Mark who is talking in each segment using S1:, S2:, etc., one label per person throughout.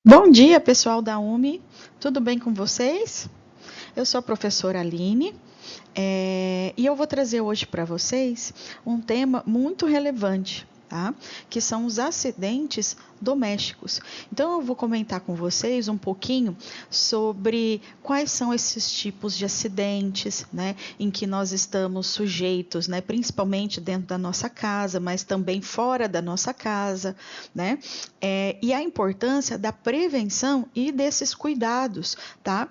S1: Bom dia, pessoal da UME, tudo bem com vocês? Eu sou a professora Aline e eu vou trazer hoje para vocês um tema muito relevante, tá? Que são os acidentes domésticos. Então, eu vou comentar com vocês um pouquinho sobre quais são esses tipos de acidentes, né, em que nós estamos sujeitos, né, principalmente dentro da nossa casa, mas também fora da nossa casa, né, e a importância da prevenção e desses cuidados, tá,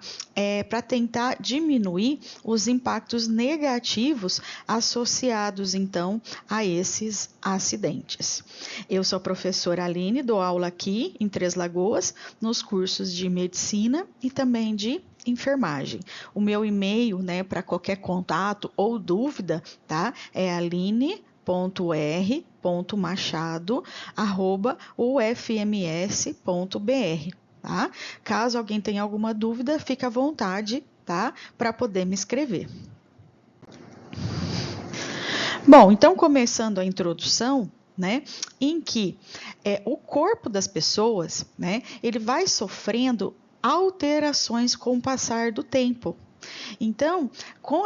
S1: para tentar diminuir os impactos negativos associados, então, a esses acidentes. Eu sou a professora Aline, dou aula aqui em Três Lagoas, nos cursos de medicina e também de enfermagem. O meu e-mail, né, para qualquer contato ou dúvida, tá, é aline.r.machado@ufms.br, tá? Caso alguém tenha alguma dúvida, fique à vontade, tá, para poder me escrever. Bom, então começando a introdução, né, em que o corpo das pessoas, né, ele vai sofrendo alterações com o passar do tempo. Então,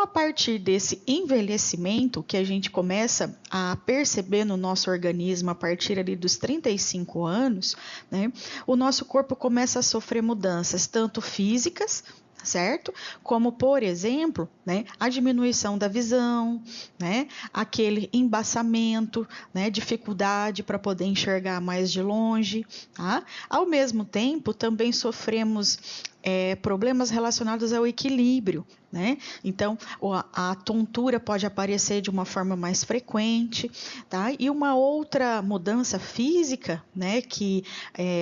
S1: a partir desse envelhecimento que a gente começa a perceber no nosso organismo a partir ali dos 35 anos, né, o nosso corpo começa a sofrer mudanças tanto físicas, certo? Como, por exemplo, né, a diminuição da visão, né, aquele embaçamento, né, dificuldade para poder enxergar mais de longe, tá? Ao mesmo tempo, também sofremos problemas relacionados ao equilíbrio, né? Então, a tontura pode aparecer de uma forma mais frequente, tá? E uma outra mudança física, né, que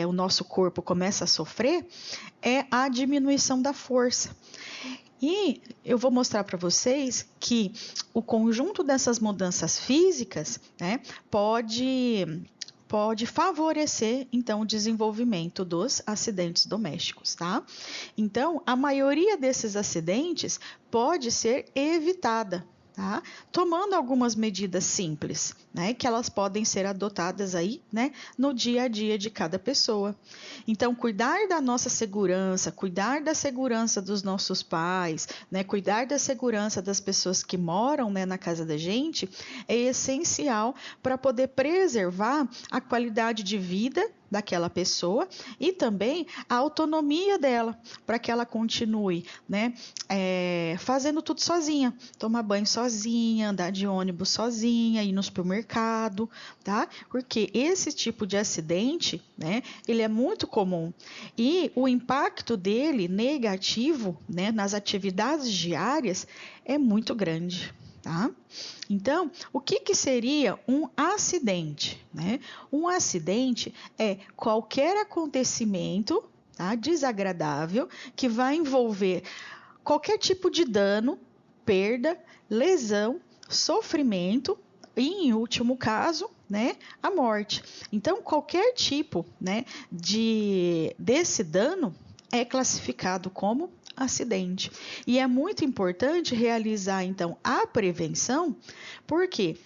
S1: o nosso corpo começa a sofrer é a diminuição da força. E eu vou mostrar para vocês que o conjunto dessas mudanças físicas, né, pode favorecer, então, o desenvolvimento dos acidentes domésticos, tá? Então, a maioria desses acidentes pode ser evitada, tá? Tomando algumas medidas simples, né? Que elas podem ser adotadas aí, né? No dia a dia de cada pessoa. Então, cuidar da nossa segurança, cuidar da segurança dos nossos pais, né? Cuidar da segurança das pessoas que moram, né, na casa da gente, é essencial para poder preservar a qualidade de vida daquela pessoa e também a autonomia dela, para que ela continue, né, fazendo tudo sozinha, tomar banho sozinha, andar de ônibus sozinha, ir no supermercado, tá? Porque esse tipo de acidente, né, ele é muito comum e o impacto dele negativo, né, nas atividades diárias é muito grande. Tá? Então, o que seria um acidente, né? Um acidente é qualquer acontecimento, tá, desagradável que vai envolver qualquer tipo de dano, perda, lesão, sofrimento e, em último caso, né, a morte. Então, qualquer tipo, né, desse dano é classificado como acidente. E é muito importante realizar, então, a prevenção, porque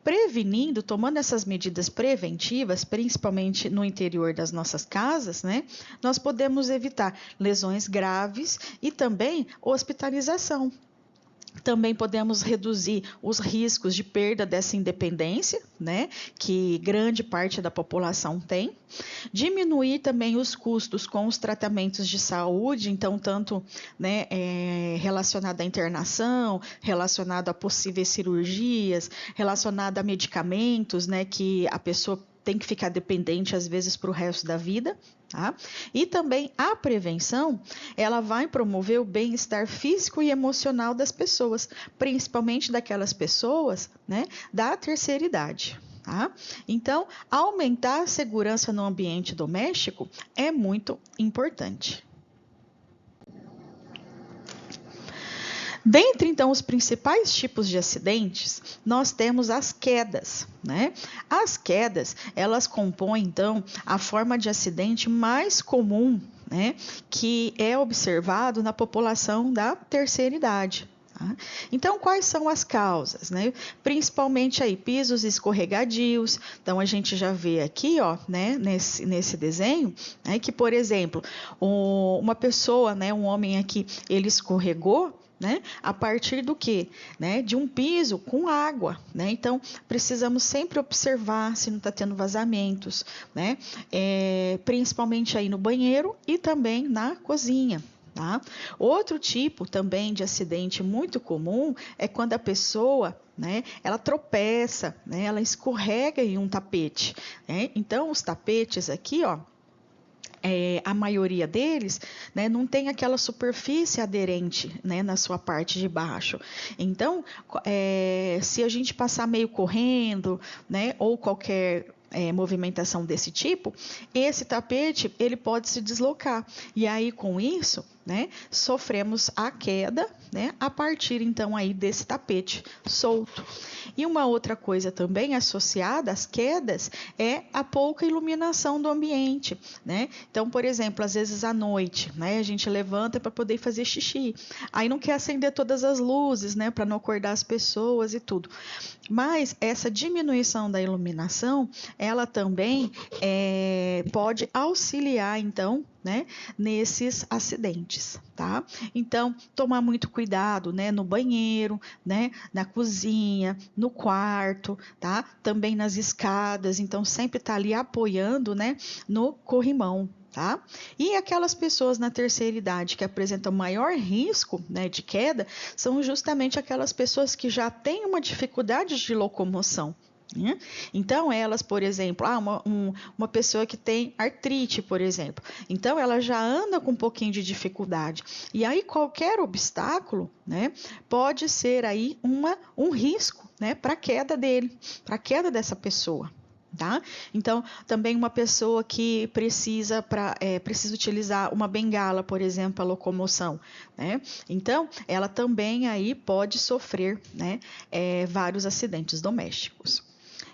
S1: prevenindo, tomando essas medidas preventivas, principalmente no interior das nossas casas, né, nós podemos evitar lesões graves e também hospitalização. Também podemos reduzir os riscos de perda dessa independência, né, que grande parte da população tem. Diminuir também os custos com os tratamentos de saúde, então, tanto, né, relacionado à internação, relacionado a possíveis cirurgias, relacionado a medicamentos, né, que a pessoa tem que ficar dependente, às vezes, para o resto da vida. Tá? E também a prevenção, ela vai promover o bem-estar físico e emocional das pessoas, principalmente daquelas pessoas, né, da terceira idade. Tá? Então, aumentar a segurança no ambiente doméstico é muito importante. Dentre, então, os principais tipos de acidentes, nós temos as quedas, né? As quedas, elas compõem, então, a forma de acidente mais comum, né, que é observado na população da terceira idade. Tá? Então, quais são as causas, né? Principalmente aí, pisos escorregadios. Então, a gente já vê aqui, ó, né, nesse desenho, né, que, por exemplo, uma pessoa, né, um homem aqui, ele escorregou, né, a partir do quê? Né, de um piso com água, né? Então, precisamos sempre observar se não está tendo vazamentos, né? Principalmente aí no banheiro e também na cozinha. Tá? Outro tipo também de acidente muito comum é quando a pessoa, né, ela tropeça, né, ela escorrega em um tapete, né? Então, os tapetes aqui, ó, a maioria deles, né, não tem aquela superfície aderente, né, na sua parte de baixo. Então, se a gente passar meio correndo, né, ou qualquer movimentação desse tipo, esse tapete ele pode se deslocar. E aí, com isso, né, sofremos a queda, né, a partir então aí desse tapete solto. E uma outra coisa também associada às quedas é a pouca iluminação do ambiente, né? Então, por exemplo, às vezes à noite, né, a gente levanta para poder fazer xixi. Aí não quer acender todas as luzes, né, para não acordar as pessoas e tudo. Mas essa diminuição da iluminação, ela também pode auxiliar, então, né, nesses acidentes, tá? Então, tomar muito cuidado, né, no banheiro, né, na cozinha, no quarto, tá? Também nas escadas, então sempre tá ali apoiando, né, no corrimão. Tá? E aquelas pessoas na terceira idade que apresentam maior risco, né, de queda são justamente aquelas pessoas que já têm uma dificuldade de locomoção. Né? Então, elas, por exemplo, uma pessoa que tem artrite, por exemplo, então ela já anda com um pouquinho de dificuldade. E aí, qualquer obstáculo, né, pode ser aí um risco, né, para a queda dele, para a queda dessa pessoa. Tá? Então, também uma pessoa que precisa utilizar uma bengala, por exemplo, para locomoção, né? Então, ela também aí pode sofrer, né, vários acidentes domésticos.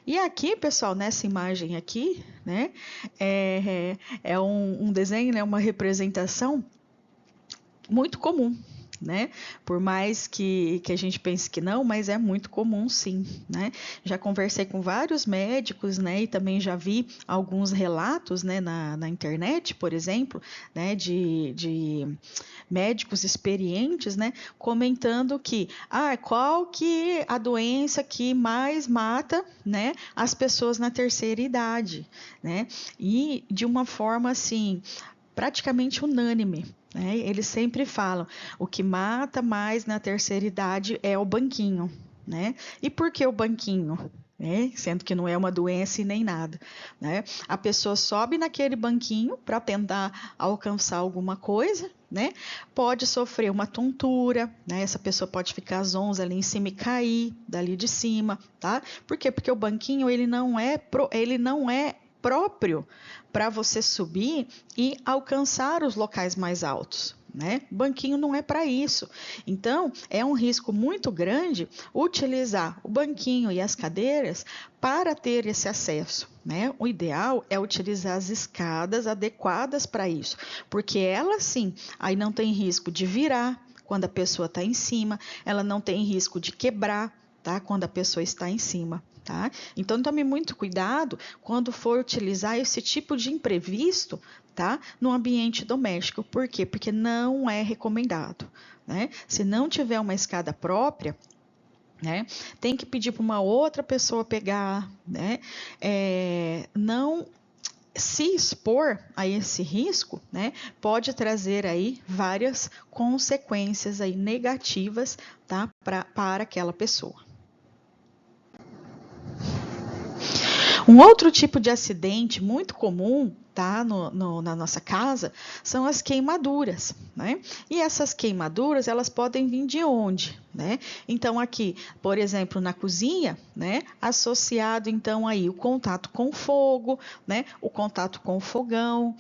S1: E aqui, pessoal, nessa imagem aqui, né, é um desenho, né, uma representação muito comum, né? Por mais que a gente pense que não, mas é muito comum sim, né? Já conversei com vários médicos, né? E também já vi alguns relatos, né, na internet, por exemplo, né, de médicos experientes, né, comentando que, qual que a doença que mais mata, né, as pessoas na terceira idade, né? E de uma forma assim, praticamente unânime. Eles sempre falam, o que mata mais na terceira idade é o banquinho, né? E por que o banquinho? Sendo que não é uma doença e nem nada, né? A pessoa sobe naquele banquinho para tentar alcançar alguma coisa, né? Pode sofrer uma tontura, né? Essa pessoa pode ficar zonza ali em cima e cair dali de cima, tá? Por quê? Porque o banquinho ele não é próprio para você subir e alcançar os locais mais altos. Né? Banquinho não é para isso. Então, é um risco muito grande utilizar o banquinho e as cadeiras para ter esse acesso. Né? O ideal é utilizar as escadas adequadas para isso, porque elas sim, aí não tem risco de virar quando a pessoa está em cima, ela não tem risco de quebrar, tá? Quando a pessoa está em cima. Tá? Então, tome muito cuidado quando for utilizar esse tipo de imprevisto, tá? No ambiente doméstico. Por quê? Porque não é recomendado. Né? Se não tiver uma escada própria, né, tem que pedir para uma outra pessoa pegar. Né? Não se expor a esse risco, né, pode trazer aí várias consequências aí negativas, tá, para aquela pessoa. Um outro tipo de acidente muito comum, tá, na nossa casa, são as queimaduras, né? E essas queimaduras, elas podem vir de onde, né? Então, aqui, por exemplo, na cozinha, né? Associado, então, aí o contato com o fogo, né? O contato com o fogão.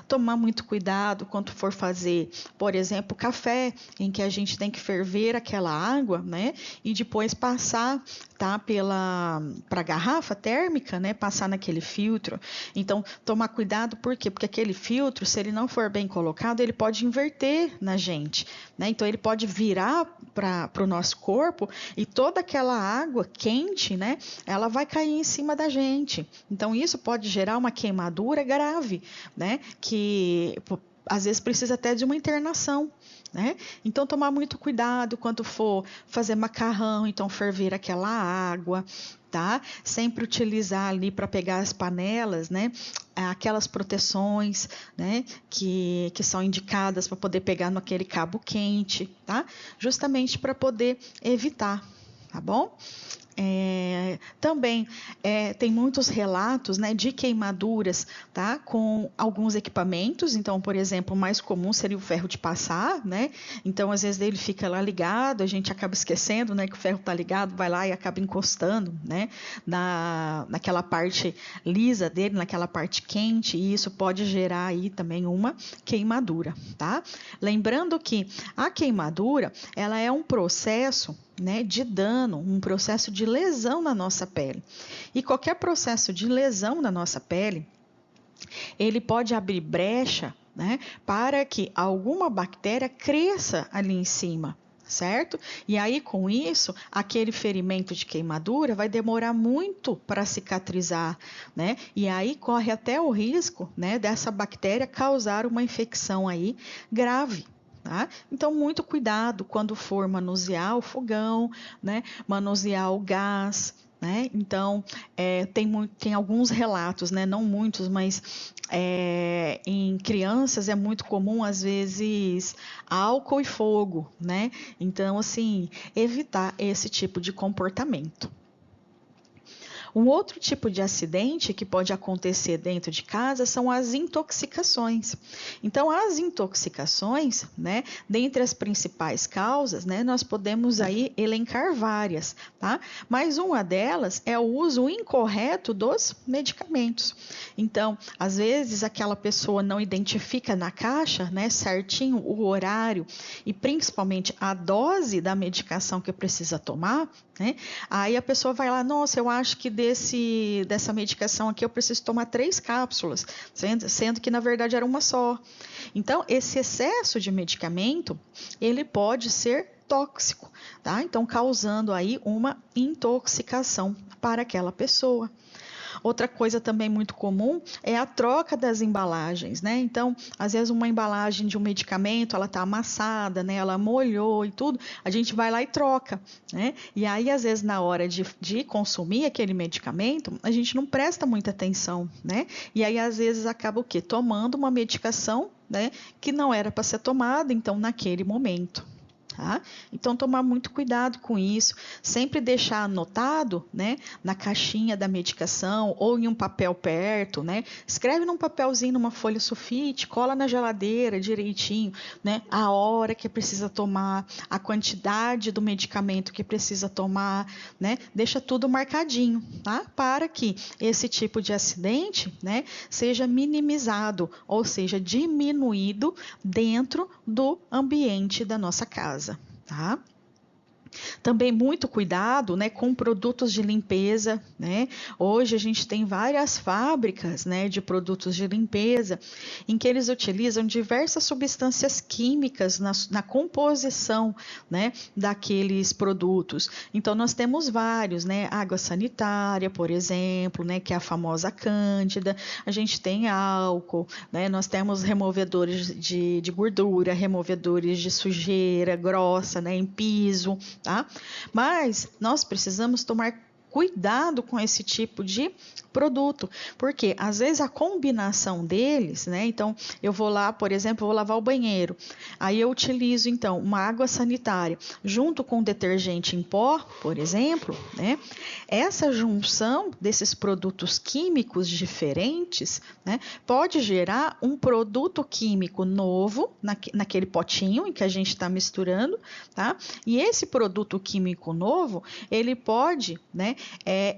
S1: Tomar muito cuidado quando for fazer, por exemplo, café, em que a gente tem que ferver aquela água, né? E depois passar, tá? Para a garrafa térmica, né? Passar naquele filtro. Então, tomar cuidado, por quê? Porque aquele filtro, se ele não for bem colocado, ele pode inverter na gente, né? Então, ele pode virar para o nosso corpo e toda aquela água quente, né, ela vai cair em cima da gente. Então isso pode gerar uma queimadura grave, né, que às vezes precisa até de uma internação. Né? Então, tomar muito cuidado quando for fazer macarrão, então ferver aquela água, tá? Sempre utilizar ali para pegar as panelas, né? Aquelas proteções, né? Que são indicadas para poder pegar naquele cabo quente, tá? Justamente para poder evitar, tá bom? Também tem muitos relatos, né, de queimaduras, tá, com alguns equipamentos. Então, por exemplo, o mais comum seria o ferro de passar, né? Então, às vezes ele fica lá ligado, a gente acaba esquecendo, né, que o ferro está ligado, vai lá e acaba encostando, né, naquela parte lisa dele, naquela parte quente, e isso pode gerar aí também uma queimadura, tá? Lembrando que a queimadura, ela é um processo, né, de dano, um processo de lesão na nossa pele. E qualquer processo de lesão na nossa pele, ele pode abrir brecha, né, para que alguma bactéria cresça ali em cima, certo? E aí, com isso, aquele ferimento de queimadura vai demorar muito para cicatrizar, né? E aí corre até o risco, né, dessa bactéria causar uma infecção aí grave. Tá? Então, muito cuidado quando for manusear o fogão, né? Manusear o gás, né? Então, tem alguns relatos, né? Não muitos, mas em crianças é muito comum, às vezes, álcool e fogo, né? Então, assim, evitar esse tipo de comportamento. Um outro tipo de acidente que pode acontecer dentro de casa são as intoxicações. Então, as intoxicações, né, dentre as principais causas, né, nós podemos aí elencar várias, tá? Mas uma delas é o uso incorreto dos medicamentos. Então, às vezes aquela pessoa não identifica na caixa, né, certinho o horário e principalmente a dose da medicação que precisa tomar, né? Aí a pessoa vai lá, nossa, eu acho que dessa medicação aqui eu preciso tomar 3 cápsulas, sendo que na verdade era uma só. Então, esse excesso de medicamento, ele pode ser tóxico, tá? Então, causando aí uma intoxicação para aquela pessoa. Outra coisa também muito comum é a troca das embalagens, né? Então, às vezes uma embalagem de um medicamento, ela tá amassada, né? Ela molhou e tudo, a gente vai lá e troca, né? E aí, às vezes, na hora de consumir aquele medicamento, a gente não presta muita atenção, né? E aí, às vezes, acaba o quê? Tomando uma medicação, né? Que não era para ser tomada, então, naquele momento. Tá? Então, tomar muito cuidado com isso, sempre deixar anotado, né, na caixinha da medicação ou em um papel perto, né? Escreve num papelzinho, numa folha sulfite, cola na geladeira direitinho, né? A hora que precisa tomar, a quantidade do medicamento que precisa tomar, né? Deixa tudo marcadinho, tá? Para que esse tipo de acidente, né, seja minimizado, ou seja, diminuído dentro do ambiente da nossa casa. Tá? Também muito cuidado, né, com produtos de limpeza, né? Hoje a gente tem várias fábricas, né, de produtos de limpeza em que eles utilizam diversas substâncias químicas na composição, né, daqueles produtos. Então nós temos vários, né, água sanitária, por exemplo, né, que é a famosa Cândida. A gente tem álcool, né? Nós temos removedores de gordura, removedores de sujeira grossa, né, em piso. Tá? Mas nós precisamos tomar cuidado com esse tipo de produto, porque às vezes a combinação deles, né? Então, eu vou lá, por exemplo, vou lavar o banheiro, aí eu utilizo então uma água sanitária junto com detergente em pó, por exemplo, né? Essa junção desses produtos químicos diferentes, né, pode gerar um produto químico novo naquele potinho em que a gente está misturando, tá? E esse produto químico novo, ele pode, né,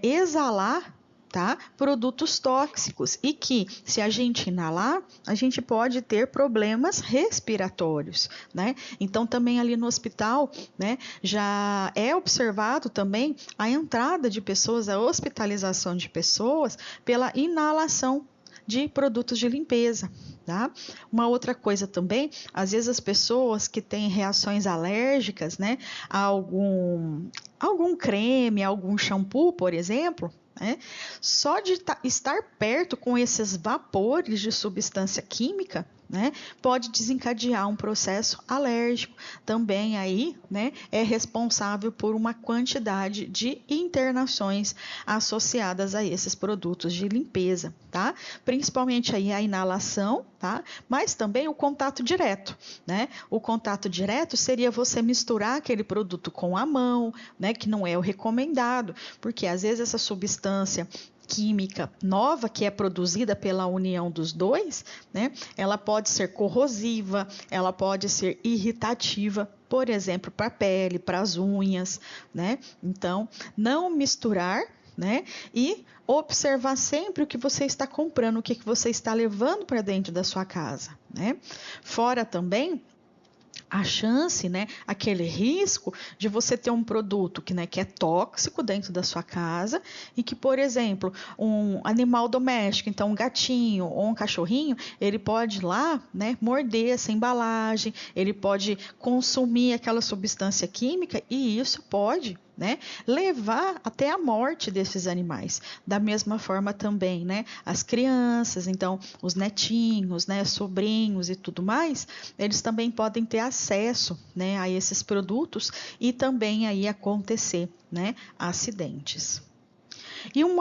S1: exalar, tá, produtos tóxicos e que, se a gente inalar, a gente pode ter problemas respiratórios, né? Então, também ali no hospital, né, já é observado também a entrada de pessoas, a hospitalização de pessoas pela inalação de produtos de limpeza, tá? Uma outra coisa também, às vezes as pessoas que têm reações alérgicas, né, a algum creme, algum shampoo, por exemplo, né, só de estar perto com esses vapores de substância química, né, pode desencadear um processo alérgico. Também aí, né, é responsável por uma quantidade de internações associadas a esses produtos de limpeza, tá? Principalmente aí a inalação, tá? Mas também o contato direto, né? O contato direto seria você misturar aquele produto com a mão, né, que não é o recomendado, porque às vezes essa substância química nova que é produzida pela união dos dois, né? Ela pode ser corrosiva, ela pode ser irritativa, por exemplo, para a pele, para as unhas, né? Então, não misturar, né? E observar sempre o que você está comprando, o que você está levando para dentro da sua casa, né? Fora também a chance, né, aquele risco de você ter um produto que, né, que é tóxico dentro da sua casa e que, por exemplo, um animal doméstico, então um gatinho ou um cachorrinho, ele pode ir lá, né, morder essa embalagem, ele pode consumir aquela substância química e isso pode, né, levar até a morte desses animais. Da mesma forma também, né, as crianças, então os netinhos, né, sobrinhos e tudo mais, eles também podem ter acesso, né, a esses produtos e também aí acontecer, né, acidentes. E um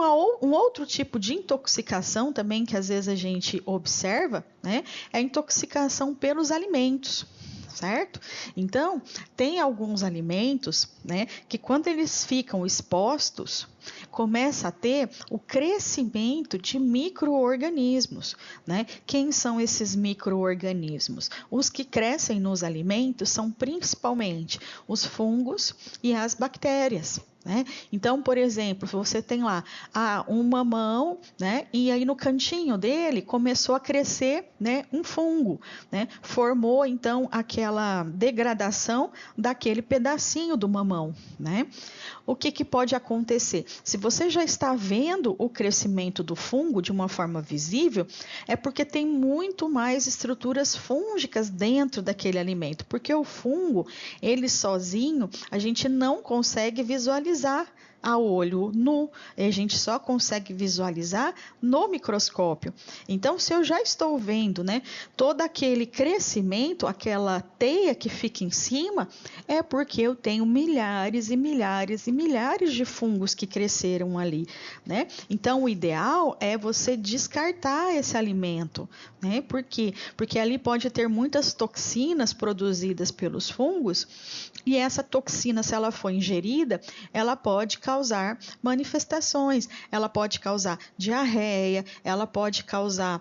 S1: outro tipo de intoxicação também que às vezes a gente observa, né, é a intoxicação pelos alimentos. Certo? Então, tem alguns alimentos, né, que quando eles ficam expostos, começa a ter o crescimento de micro-organismos, né? Quem são esses micro-organismos? Os que crescem nos alimentos são principalmente os fungos e as bactérias. Né? Então, por exemplo, você tem lá um mamão, né? E aí no cantinho dele começou a crescer, né, um fungo, né? Formou então aquela degradação daquele pedacinho do mamão, né? O que pode acontecer? Se você já está vendo o crescimento do fungo de uma forma visível, é porque tem muito mais estruturas fúngicas dentro daquele alimento, porque o fungo, ele sozinho, a gente não consegue visualizar a olho nu, a gente só consegue visualizar no microscópio. Então, se eu já estou vendo, né, todo aquele crescimento, aquela teia que fica em cima, é porque eu tenho milhares e milhares e milhares de fungos que cresceram ali, né? Então, o ideal é você descartar esse alimento, né? Por quê? Porque ali pode ter muitas toxinas produzidas pelos fungos e essa toxina, se ela for ingerida, ela pode causar manifestações, ela pode causar diarreia, ela pode causar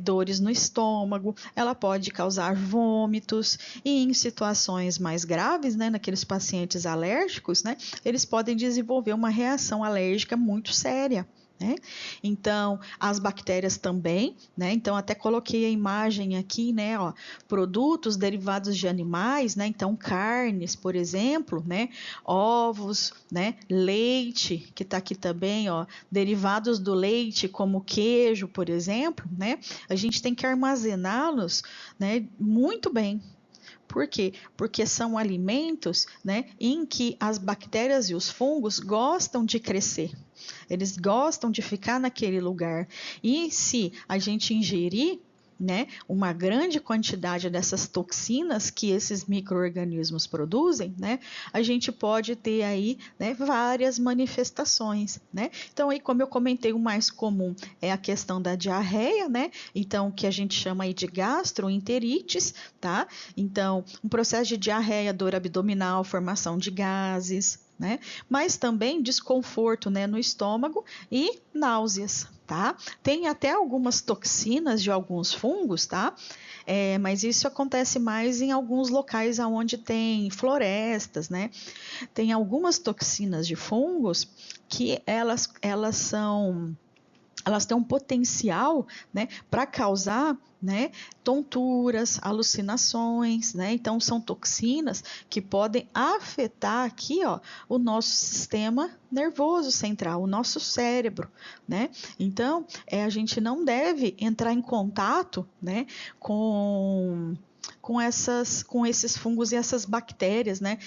S1: dores no estômago, ela pode causar vômitos e em situações mais graves, né, naqueles pacientes alérgicos, né, eles podem desenvolver uma reação alérgica muito séria. Né? Então, as bactérias também, né? Então, até coloquei a imagem aqui, né? Ó, produtos derivados de animais, né? Então, carnes, por exemplo, né? Ovos, né? Leite, que está aqui também, ó, derivados do leite, como queijo, por exemplo, né? A gente tem que armazená-los, né? Muito bem. Por quê? Porque são alimentos, né, em que as bactérias e os fungos gostam de crescer. Eles gostam de ficar naquele lugar. E se a gente ingerir, né, uma grande quantidade dessas toxinas que esses micro-organismos produzem, né, a gente pode ter aí, né, várias manifestações, né? Então, aí, como eu comentei, o mais comum é a questão da diarreia, né? Então, que a gente chama aí de gastroenterites, tá? Então, um processo de diarreia, dor abdominal, formação de gases, né? Mas também desconforto, né, no estômago e náuseas, tá? Tem até algumas toxinas de alguns fungos, tá? Mas isso acontece mais em alguns locais onde tem florestas, né? Tem algumas toxinas de fungos que elas são elas têm um potencial, né, para causar, né, tonturas, alucinações, né? Então são toxinas que podem afetar aqui, ó, o nosso sistema nervoso central, o nosso cérebro, né? Então, a gente não deve entrar em contato, né, com esses fungos e essas bactérias, né,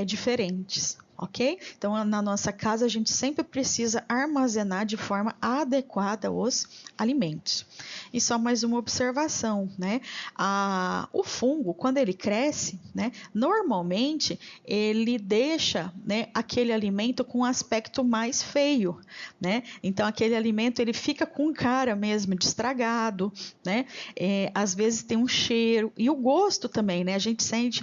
S1: diferentes. Ok? Então, na nossa casa, a gente sempre precisa armazenar de forma adequada os alimentos. E só mais uma observação, né? O fungo, quando ele cresce, né, normalmente ele deixa, né, aquele alimento com um aspecto mais feio, né? Então, aquele alimento ele fica com cara mesmo de estragado, né? Às vezes tem um cheiro e o gosto também, né? A gente sente,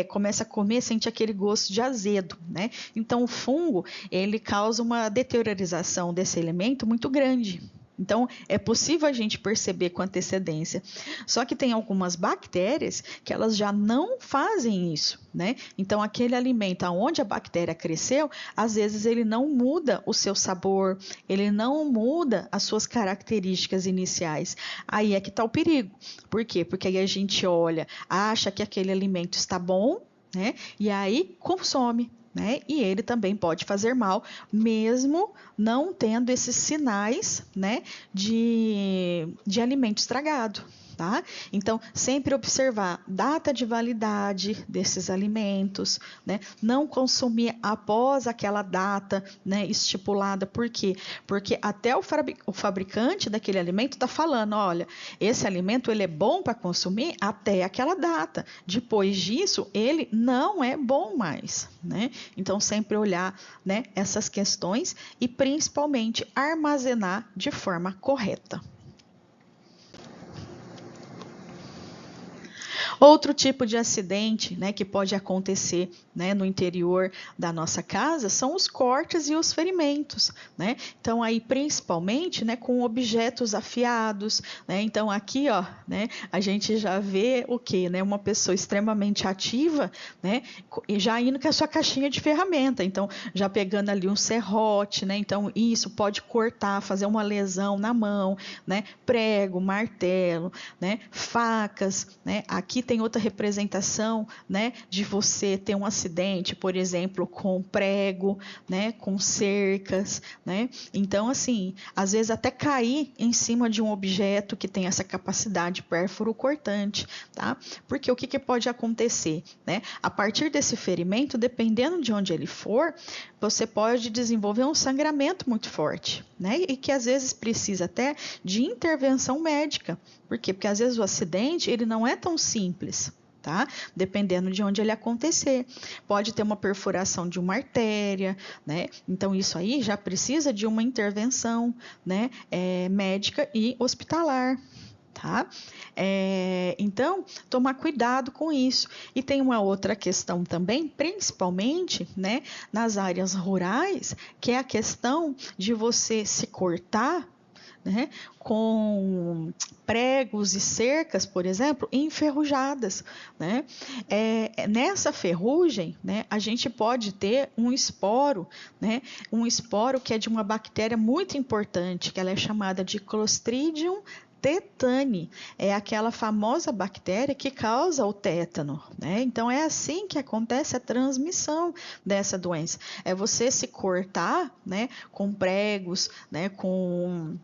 S1: começa a comer, sente aquele gosto de azedo, né? Então, o fungo, ele causa uma deteriorização desse alimento muito grande. Então, é possível a gente perceber com antecedência. Só que tem algumas bactérias que elas já não fazem isso, né? Então, aquele alimento onde a bactéria cresceu, às vezes ele não muda o seu sabor, ele não muda as suas características iniciais. Aí é que está o perigo. Por quê? Porque aí a gente olha, acha que aquele alimento está bom, né? E aí consome. Né? E ele também pode fazer mal, mesmo não tendo esses sinais, né, de alimento estragado. Tá? Então, sempre observar data de validade desses alimentos, né? Não consumir após aquela data, né, estipulada. Por quê? Porque até o fabricante daquele alimento está falando, olha, esse alimento ele é bom para consumir até aquela data. Depois disso, ele não é bom mais, né? Então, sempre olhar, né, essas questões e principalmente armazenar de forma correta. Outro tipo de acidente, né, que pode acontecer, né, no interior da nossa casa são os cortes e os ferimentos, né? Então aí principalmente, né, com objetos afiados, né? Então aqui, ó, né, a gente já vê o quê, né? Uma pessoa extremamente ativa, né, e já indo com a sua caixinha de ferramenta, então já pegando ali um serrote, né? Então isso pode cortar, fazer uma lesão na mão, né? Prego, martelo, né? Facas, né? Aqui tem outra representação, né, de você ter um acidente, por exemplo, com prego, né, com cercas, né? Então, assim, às vezes até cair em cima de um objeto que tem essa capacidade pérfuro-cortante, tá? Porque o que pode acontecer, né? A partir desse ferimento, dependendo de onde ele for, você pode desenvolver um sangramento muito forte, né? E que às vezes precisa até de intervenção médica. Por quê? Porque às vezes o acidente ele não é tão simples, tá? Dependendo de onde ele acontecer. Pode ter uma perfuração de uma artéria, né? Então isso aí já precisa de uma intervenção, né, médica e hospitalar. Tá? Então, tomar cuidado com isso. E tem uma outra questão também, principalmente, né, nas áreas rurais, que é a questão de você se cortar, né, com pregos e cercas, por exemplo, enferrujadas, né? Nessa ferrugem, né, a gente pode ter um esporo, né? Um esporo que é de uma bactéria muito importante, que ela é chamada de Clostridium tetani, é aquela famosa bactéria que causa o tétano, né? Então é assim que acontece a transmissão dessa doença. É você se cortar, né, com pregos, né, com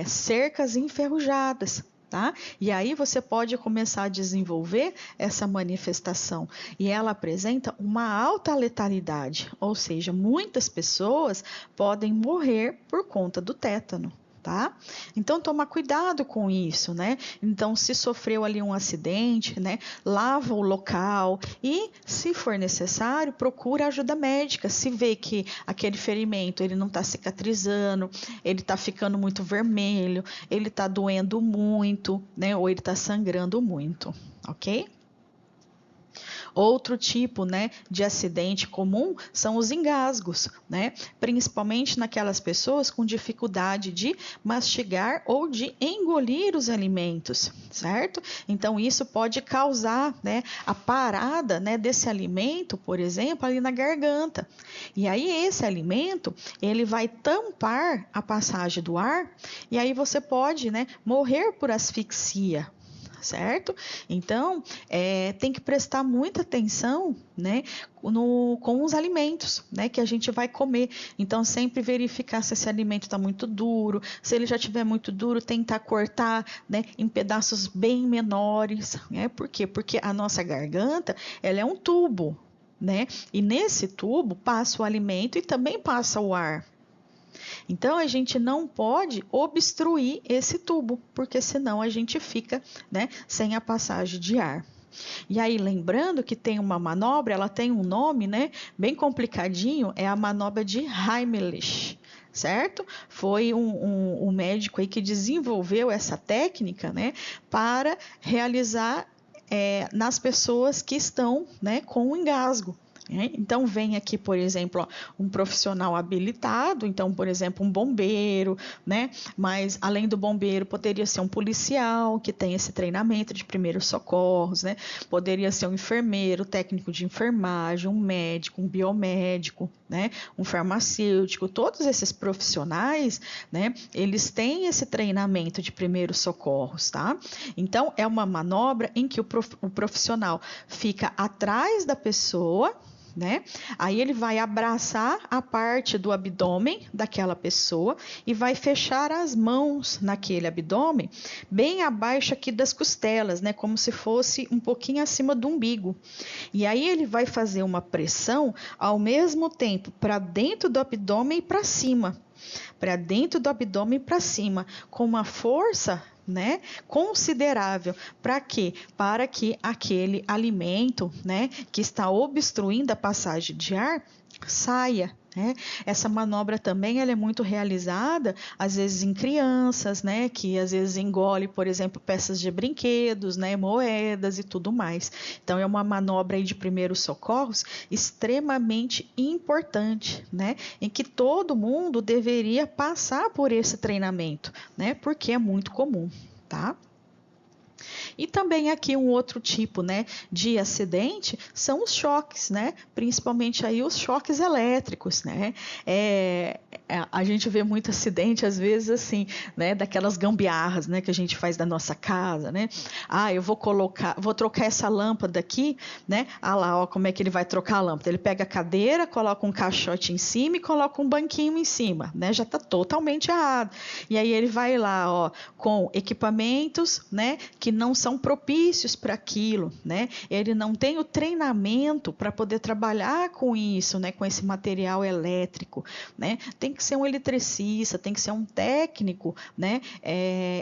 S1: cercas enferrujadas. Tá? E aí você pode começar a desenvolver essa manifestação e ela apresenta uma alta letalidade, ou seja, muitas pessoas podem morrer por conta do tétano. Tá? Então, tomar cuidado com isso, né? Então, se sofreu ali um acidente, né? Lava o local e, se for necessário, procura ajuda médica. Se vê que aquele ferimento ele não está cicatrizando, ele está ficando muito vermelho, ele está doendo muito, né? Ou ele está sangrando muito, ok? Outro tipo, né, de acidente comum são os engasgos, né? Principalmente naquelas pessoas com dificuldade de mastigar ou de engolir os alimentos, certo? Então isso pode causar, né, a parada, né, desse alimento, por exemplo, ali na garganta. E aí esse alimento, ele vai tampar a passagem do ar e aí você pode, né, morrer por asfixia, certo? Então, tem que prestar muita atenção, né, com os alimentos, né, que a gente vai comer. Então, sempre verificar se esse alimento está muito duro, se ele já estiver muito duro, tentar cortar, né, em pedaços bem menores, né? Por quê? Porque a nossa garganta, ela é um tubo, né? E nesse tubo passa o alimento e também passa o ar. Então a gente não pode obstruir esse tubo, porque senão a gente fica, né, sem a passagem de ar. E aí, lembrando que tem uma manobra, ela tem um nome, né, bem complicadinho, é a manobra de Heimlich, certo? Foi um médico aí que desenvolveu essa técnica, né, para realizar nas pessoas que estão, né, com engasgo. Então, vem aqui, por exemplo, um profissional habilitado, então, por exemplo, um bombeiro, né? Mas, além do bombeiro, poderia ser um policial que tem esse treinamento de primeiros socorros, né? Poderia ser um enfermeiro, técnico de enfermagem, um médico, um biomédico, né? Um farmacêutico. Todos esses profissionais, né? Eles têm esse treinamento de primeiros socorros, tá? Então, é uma manobra em que o profissional fica atrás da pessoa, né? Aí ele vai abraçar a parte do abdômen daquela pessoa e vai fechar as mãos naquele abdômen, bem abaixo aqui das costelas, né? Como se fosse um pouquinho acima do umbigo. E aí ele vai fazer uma pressão ao mesmo tempo para dentro do abdômen e para cima. Para dentro do abdômen e para cima, com uma força, né, considerável. Para quê? Para que aquele alimento, né, que está obstruindo a passagem de ar saia. Né? Essa manobra também ela é muito realizada, às vezes em crianças, né, que às vezes engole, por exemplo, peças de brinquedos, né, moedas e tudo mais. Então é uma manobra aí de primeiros socorros extremamente importante, né, em que todo mundo deveria passar por esse treinamento, né, porque é muito comum, tá? E também aqui um outro tipo, né, de acidente são os choques, né, principalmente aí os choques elétricos, né, a gente vê muito acidente às vezes assim, né, daquelas gambiarras, né, que a gente faz da nossa casa, né, eu vou trocar essa lâmpada aqui, né, lá, ó, como é que ele vai trocar a lâmpada, ele pega a cadeira, coloca um caixote em cima e coloca um banquinho em cima, né, já está totalmente errado, e aí ele vai lá, ó, com equipamentos, né, que não são propícios para aquilo, né? Ele não tem o treinamento para poder trabalhar com isso, né? Com esse material elétrico, né? Tem que ser um eletricista, tem que ser um técnico, né?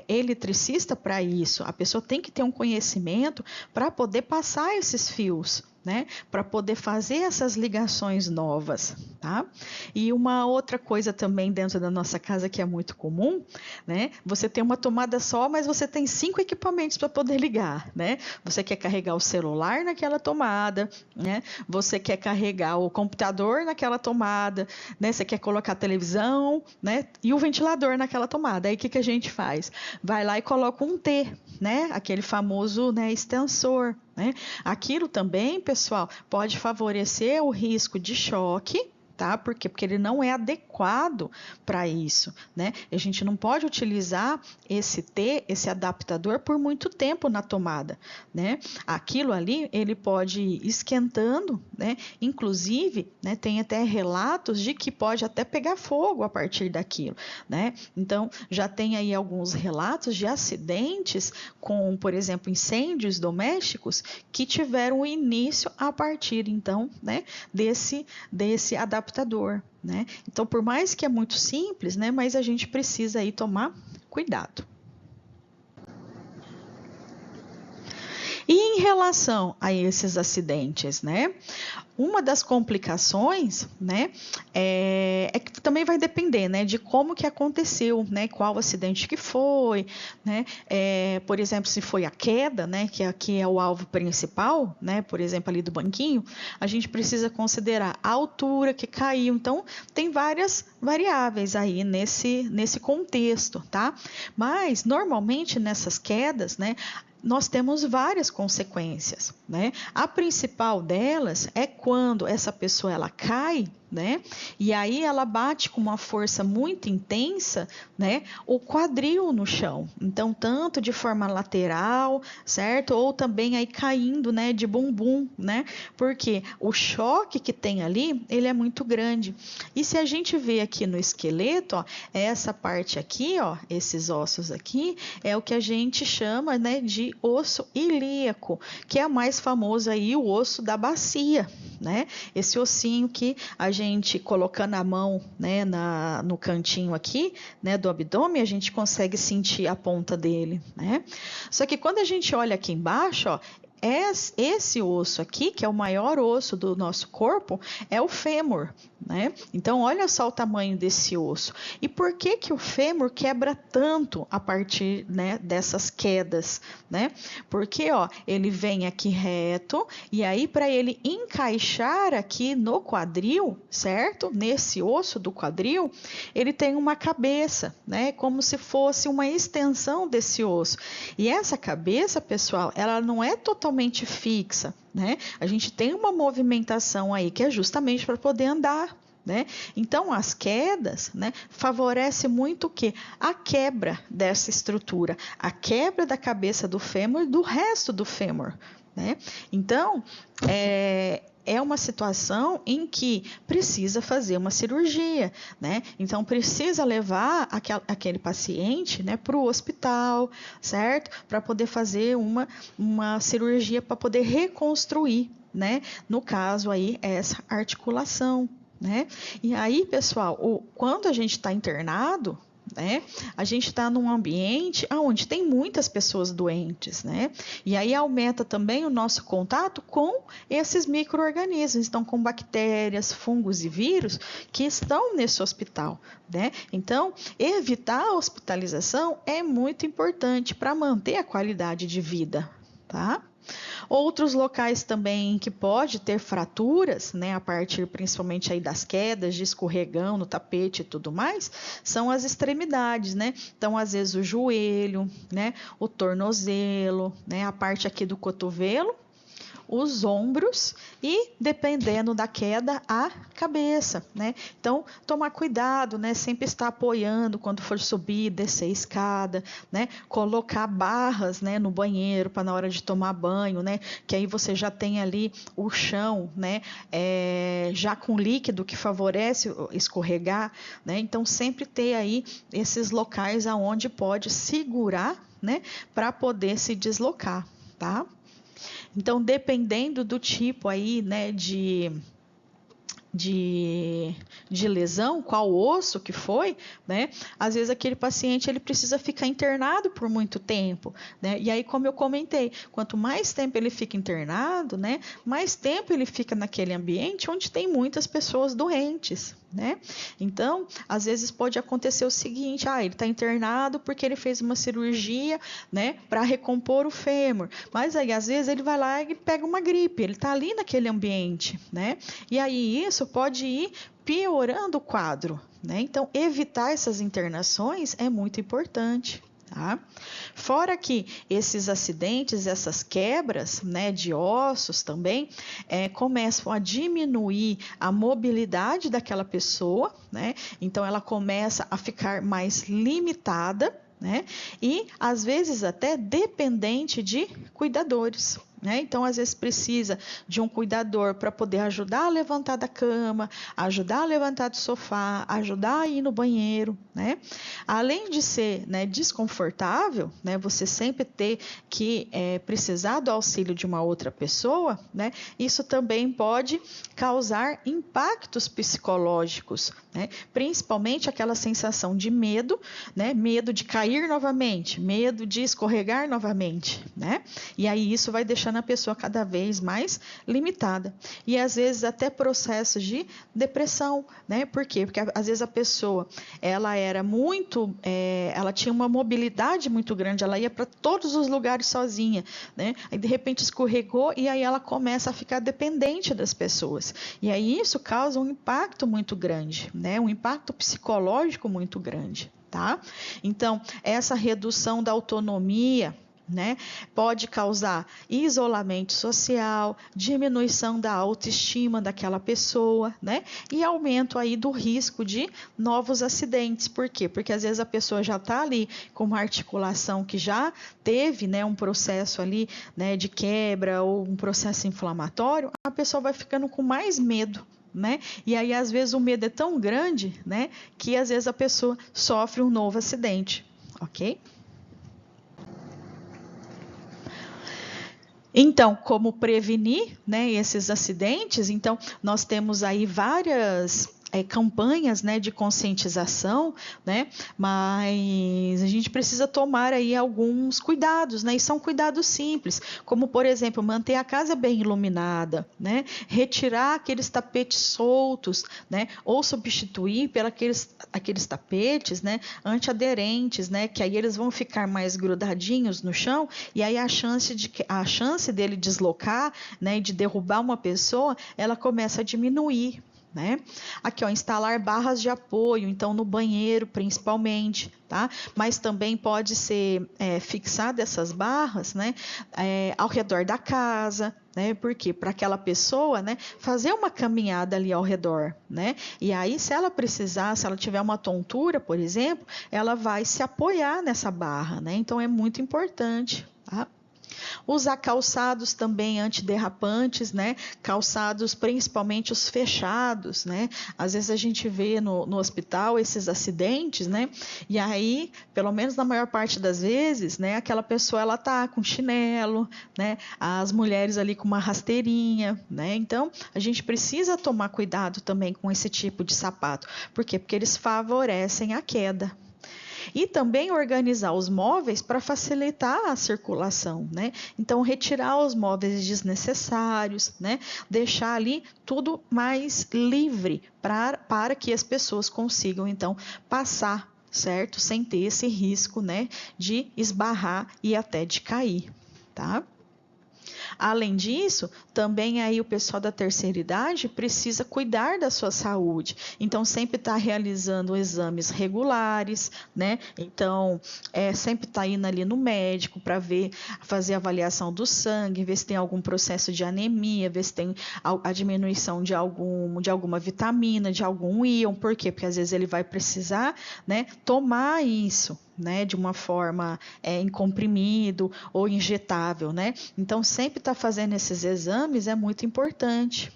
S1: Eletricista para isso. A pessoa tem que ter um conhecimento para poder passar esses fios, né, para poder fazer essas ligações novas, tá? E uma outra coisa também dentro da nossa casa que é muito comum, né? Você tem uma tomada só, mas você tem 5 equipamentos para poder ligar, né? Você quer carregar o celular naquela tomada, né? Você quer carregar o computador naquela tomada, né? Você quer colocar a televisão, né? E o ventilador naquela tomada. Aí o que a gente faz? Vai lá e coloca um T, né? Aquele famoso, né, extensor, né? Aquilo também, pessoal, pode favorecer o risco de choque, tá? Por quê? Porque ele não é adequado para isso, né? A gente não pode utilizar esse adaptador por muito tempo na tomada, né? Aquilo ali, ele pode ir esquentando, né? Inclusive, né, tem até relatos de que pode até pegar fogo a partir daquilo, né? Então, já tem aí alguns relatos de acidentes com, por exemplo, incêndios domésticos que tiveram início a partir, então, né, desse adaptador. Né? Então, por mais que é muito simples, né, mas a gente precisa aí tomar cuidado. E em relação a esses acidentes, né? Uma das complicações, né, é que também vai depender, né, de como que aconteceu, né, qual acidente que foi, né, por exemplo, se foi a queda, né, que aqui é o alvo principal, né, por exemplo, ali do banquinho, a gente precisa considerar a altura que caiu. Então, tem várias variáveis aí nesse contexto, tá? Mas, normalmente, nessas quedas, né, nós temos várias consequências, né? A principal delas é quando essa pessoa ela cai, né? E aí ela bate com uma força muito intensa, né? O quadril no chão. Então, tanto de forma lateral, certo? Ou também aí caindo, né? De bumbum, né? Porque o choque que tem ali, ele é muito grande. E se a gente vê aqui no esqueleto, ó, essa parte aqui, ó, esses ossos aqui, é o que a gente chama, né? De osso ilíaco, que é mais famoso aí, o osso da bacia, né? Esse ossinho que a gente colocando a mão, né, no cantinho aqui, né, do abdômen, a gente consegue sentir a ponta dele, né? Só que quando a gente olha aqui embaixo, ó, esse osso aqui, que é o maior osso do nosso corpo, é o fêmur, né? Então, olha só o tamanho desse osso. E por que que o fêmur quebra tanto a partir, né, dessas quedas, né? Porque, ó, ele vem aqui reto e aí para ele encaixar aqui no quadril, certo? Nesse osso do quadril, ele tem uma cabeça, né? Como se fosse uma extensão desse osso. E essa cabeça, pessoal, ela não é totalmente fixa, né? A gente tem uma movimentação aí que é justamente para poder andar, né? Então, as quedas, né, favorece muito o quê? A quebra dessa estrutura, a quebra da cabeça do fêmur e do resto do fêmur, né? Então, é uma situação em que precisa fazer uma cirurgia, né? Então, precisa levar aquele paciente, né, para o hospital, certo? Para poder fazer uma cirurgia para poder reconstruir, né? No caso aí, essa articulação, né? E aí, pessoal, quando a gente está internado, né, a gente está num ambiente onde tem muitas pessoas doentes, né? E aí aumenta também o nosso contato com esses micro-organismos, então com bactérias, fungos e vírus que estão nesse hospital, né? Então, evitar a hospitalização é muito importante para manter a qualidade de vida, tá? Outros locais também que pode ter fraturas, né, a partir principalmente aí das quedas, de escorregão no tapete e tudo mais, são as extremidades, né? Então, às vezes o joelho, né, o tornozelo, né, a parte aqui do cotovelo, os ombros e, dependendo da queda, a cabeça, né? Então, tomar cuidado, né? Sempre estar apoiando quando for subir, descer a escada, né? Colocar barras, né, no banheiro para na hora de tomar banho, né? Que aí você já tem ali o chão, né? Já com líquido que favorece escorregar, né? Então, sempre ter aí esses locais aonde pode segurar, né? Para poder se deslocar, tá? Então, dependendo do tipo aí, né, de lesão, qual osso que foi, né? Às vezes aquele paciente ele precisa ficar internado por muito tempo, né? E aí, como eu comentei, quanto mais tempo ele fica internado, né? Mais tempo ele fica naquele ambiente onde tem muitas pessoas doentes, né? Então, às vezes pode acontecer o seguinte, ele está internado porque ele fez uma cirurgia, né? Para recompor o fêmur, mas aí às vezes ele vai lá e pega uma gripe, ele está ali naquele ambiente, né? E aí isso pode ir piorando o quadro, né? Então, evitar essas internações é muito importante, tá? Fora que esses acidentes, essas quebras, né, de ossos também, começam a diminuir a mobilidade daquela pessoa, né? Então, ela começa a ficar mais limitada, né? E, às vezes, até dependente de cuidadores. Então, às vezes precisa de um cuidador para poder ajudar a levantar da cama, ajudar a levantar do sofá, ajudar a ir no banheiro, né? Além de ser, né, desconfortável, né, você sempre ter que precisar do auxílio de uma outra pessoa, né? Isso também pode causar impactos psicológicos, né? Principalmente aquela sensação de medo, né? Medo de cair novamente, medo de escorregar novamente, né? E aí isso vai deixar deixando a pessoa cada vez mais limitada. E às vezes até processos de depressão, né? Por quê? Porque às vezes a pessoa, ela tinha uma mobilidade muito grande, ela ia para todos os lugares sozinha, né? Aí de repente escorregou e aí ela começa a ficar dependente das pessoas. E aí isso causa um impacto muito grande, né? Um impacto psicológico muito grande, tá? Então, essa redução da autonomia, né, pode causar isolamento social, diminuição da autoestima daquela pessoa, né, e aumento aí do risco de novos acidentes. Por quê? Porque às vezes a pessoa já está ali com uma articulação que já teve, né, um processo ali, né, de quebra ou um processo inflamatório, a pessoa vai ficando com mais medo, né? E aí às vezes o medo é tão grande, né, que às vezes a pessoa sofre um novo acidente, ok? Então, como prevenir, né, esses acidentes? Então, nós temos aí várias campanhas, né, de conscientização, né, mas a gente precisa tomar aí alguns cuidados, né, e são cuidados simples, como por exemplo, manter a casa bem iluminada, né, retirar aqueles tapetes soltos, né, ou substituir por aqueles tapetes, né, antiaderentes, né, que aí eles vão ficar mais grudadinhos no chão e aí a chance dele deslocar, né, e de derrubar uma pessoa, ela começa a diminuir. Né? Aqui, ó, instalar barras de apoio, então no banheiro principalmente, tá? Mas também pode ser fixada essas barras, né, ao redor da casa, né? Porque para aquela pessoa, né, fazer uma caminhada ali ao redor, né? E aí, se ela precisar, se ela tiver uma tontura, por exemplo, ela vai se apoiar nessa barra, né? Então é muito importante, tá? Usar calçados também antiderrapantes, né? Calçados principalmente os fechados, né? Às vezes a gente vê no hospital esses acidentes, né? E aí, pelo menos na maior parte das vezes, né? Aquela pessoa, ela tá com chinelo, né? As mulheres ali com uma rasteirinha, né? Então, a gente precisa tomar cuidado também com esse tipo de sapato. Por quê? Porque eles favorecem a queda. E também organizar os móveis para facilitar a circulação, né? Então, retirar os móveis desnecessários, né? Deixar ali tudo mais livre para que as pessoas consigam, então, passar, certo? Sem ter esse risco, né? De esbarrar e até de cair, tá? Além disso, também aí o pessoal da terceira idade precisa cuidar da sua saúde. Então, sempre está realizando exames regulares, né? Então, sempre está indo ali no médico para fazer avaliação do sangue, ver se tem algum processo de anemia, ver se tem a diminuição de alguma vitamina, de algum íon. Por quê? Porque às vezes ele vai precisar, né, tomar isso, né, de uma forma em comprimido ou injetável, né? Então, sempre estar fazendo esses exames é muito importante.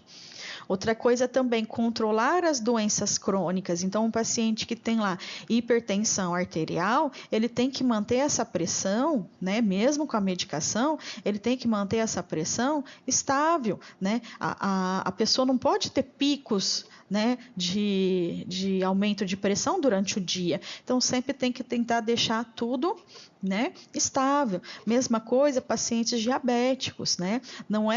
S1: Outra coisa também, controlar as doenças crônicas. Então, um paciente que tem lá hipertensão arterial, ele tem que manter essa pressão, né? Mesmo com a medicação, ele tem que manter essa pressão estável, né? A pessoa não pode ter picos, né, de aumento de pressão durante o dia. Então, sempre tem que tentar deixar tudo, né, estável. Mesma coisa, pacientes diabéticos, né? Não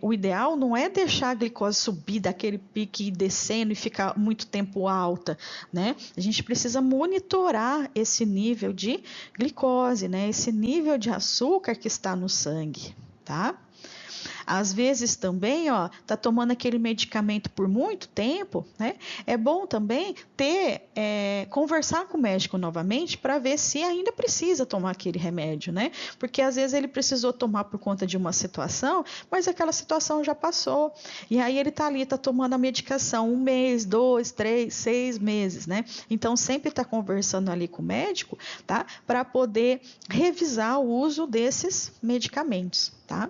S1: o ideal não é deixar a glicose subir daquele pique e descendo e ficar muito tempo alta, né? A gente precisa monitorar esse nível de glicose, né? Esse nível de açúcar que está no sangue, tá? Às vezes também, ó, tá tomando aquele medicamento por muito tempo, né? É bom também conversar com o médico novamente para ver se ainda precisa tomar aquele remédio, né? Porque às vezes ele precisou tomar por conta de uma situação, mas aquela situação já passou. E aí ele tá ali, tá tomando a medicação 1 mês, 2, 3, 6 meses, né? Então sempre tá conversando ali com o médico, tá? Para poder revisar o uso desses medicamentos, tá?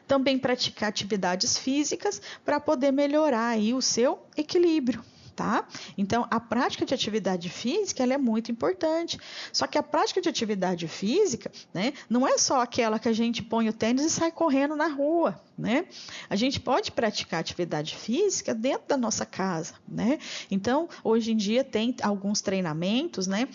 S1: Também praticar atividades físicas para poder melhorar aí o seu equilíbrio, tá? Então, a prática de atividade física, ela é muito importante. Só que a prática de atividade física, né, não é só aquela que a gente põe o tênis e sai correndo na rua, né? A gente pode praticar atividade física dentro da nossa casa, né? Então, hoje em dia tem alguns treinamentos, né?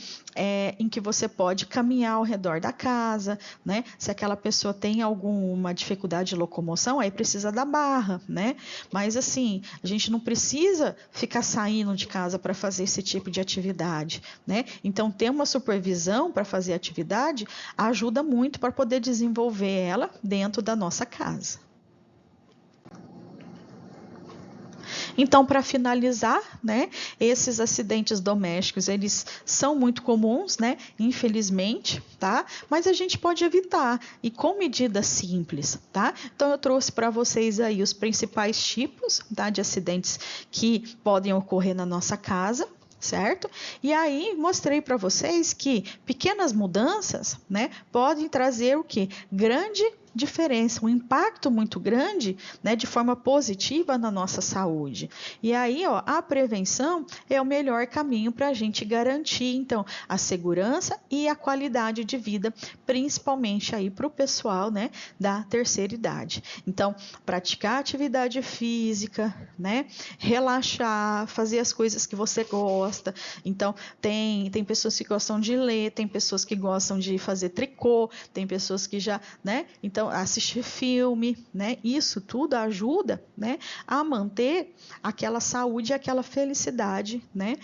S1: Em que você pode caminhar ao redor da casa, né? Se aquela pessoa tem alguma dificuldade de locomoção, aí precisa da barra, né? Mas assim, a gente não precisa ficar saindo de casa para fazer esse tipo de atividade, né? Então, ter uma supervisão para fazer atividade ajuda muito para poder desenvolver ela dentro da nossa casa. Então, para finalizar, né, esses acidentes domésticos, eles são muito comuns, né, infelizmente, tá? Mas a gente pode evitar e com medidas simples, tá? Então, eu trouxe para vocês aí os principais tipos, tá, de acidentes que podem ocorrer na nossa casa, certo? E aí mostrei para vocês que pequenas mudanças, né, podem trazer o que? Grande diferença, um impacto muito grande, né, de forma positiva na nossa saúde. E aí, ó, a prevenção é o melhor caminho para a gente garantir, então, a segurança e a qualidade de vida, principalmente aí para o pessoal, né, da terceira idade. Então, praticar atividade física, né, relaxar, fazer as coisas que você gosta. Então, tem pessoas que gostam de ler, tem pessoas que gostam de fazer tricô, tem pessoas que já, né, então assistir filme, né? Isso tudo ajuda, né, a manter aquela saúde, aquela felicidade, né,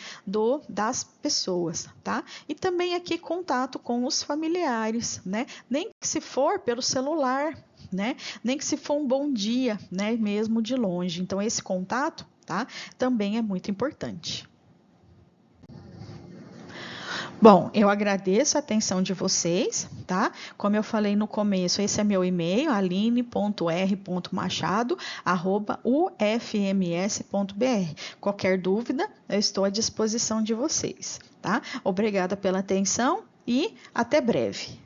S1: das pessoas, tá? E também aqui contato com os familiares, né? Nem que se for pelo celular, né? Nem que se for um bom dia, né, mesmo de longe. Então esse contato, tá? Também é muito importante. Bom, eu agradeço a atenção de vocês, tá? Como eu falei no começo, esse é meu e-mail, aline.r.machado@ufms.br. Qualquer dúvida, eu estou à disposição de vocês, tá? Obrigada pela atenção e até breve.